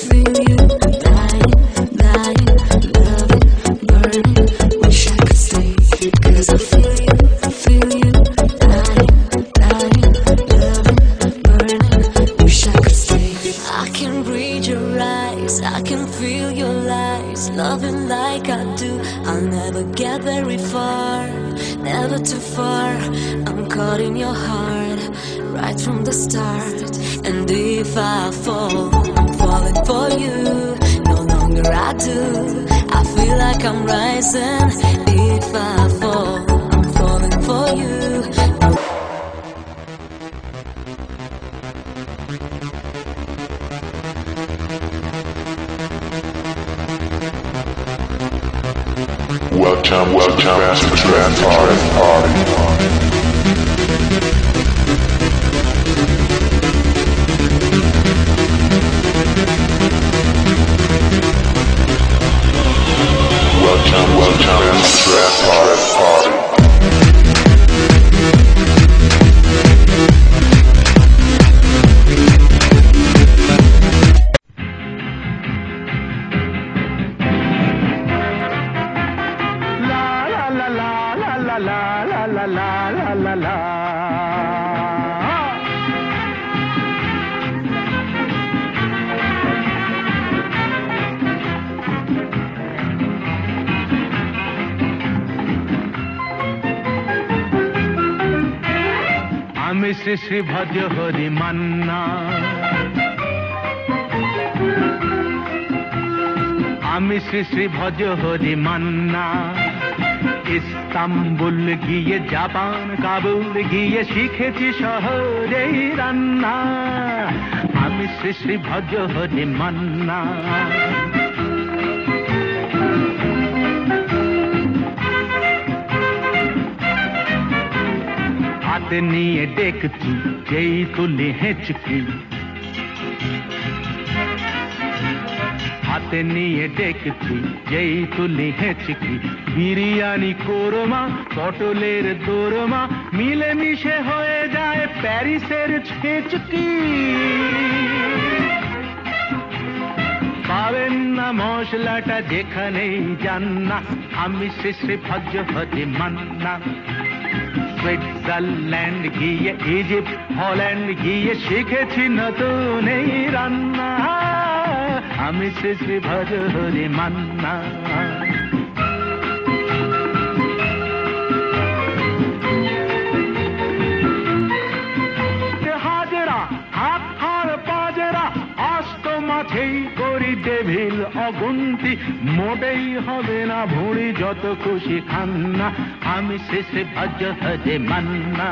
feel you, dying, loving, burning. Wish I could stay, 'cause I feel you, dying, loving, burning. Wish I could stay. I can read your eyes, I can feel your lies. Loving like I do, I'll never get very far, never too far. I'm caught in your heart, right from the start. And if I fall, I'm falling for you. No longer I do, I feel like I'm rising. If I fall, I'm falling for you. Welcome to the Grand Party. Welcome to the Grand Party. Shri Shri ভজ হরি মান্না, আমি শ্রী শ্রী ভজ Hari Manna. Istanbul গিয়ে Japan Kabul গিয়ে শিখেছি শহরেই রান্না। আমি শ্রী শ্রী ভজ হরি মান্না। হাতে নিয়ে দেখছি যেই তুলি হেঁচকি, হাতে নিয়ে দেখছি যেই তুলি হেঁচকি। বিরিয়ানি কোরমা পটলের দোরমা মিলেমিশে হয়ে যায় প্যারিসের ছেচকি। পাবেন না মশলাটা যেখানেই যান না, আমি শ্রী শ্রী ভজ হরি মান্না। সুইজারল্যান্ড গিয়ে ইজিপ্ট হল্যান্ড গিয়ে শিখেছি নতুন এই রান্না। আমি শ্রী শ্রী ভজ হরি মান্না। হাজরা হাত হার পাজরা অস্ত মাঝেই করি টেবিল অগুন্তি। মোটেই হবে না ভুঁড়ি যত খুশি খান্না। আমি শ্রী শ্রী ভজ হরি মান্না।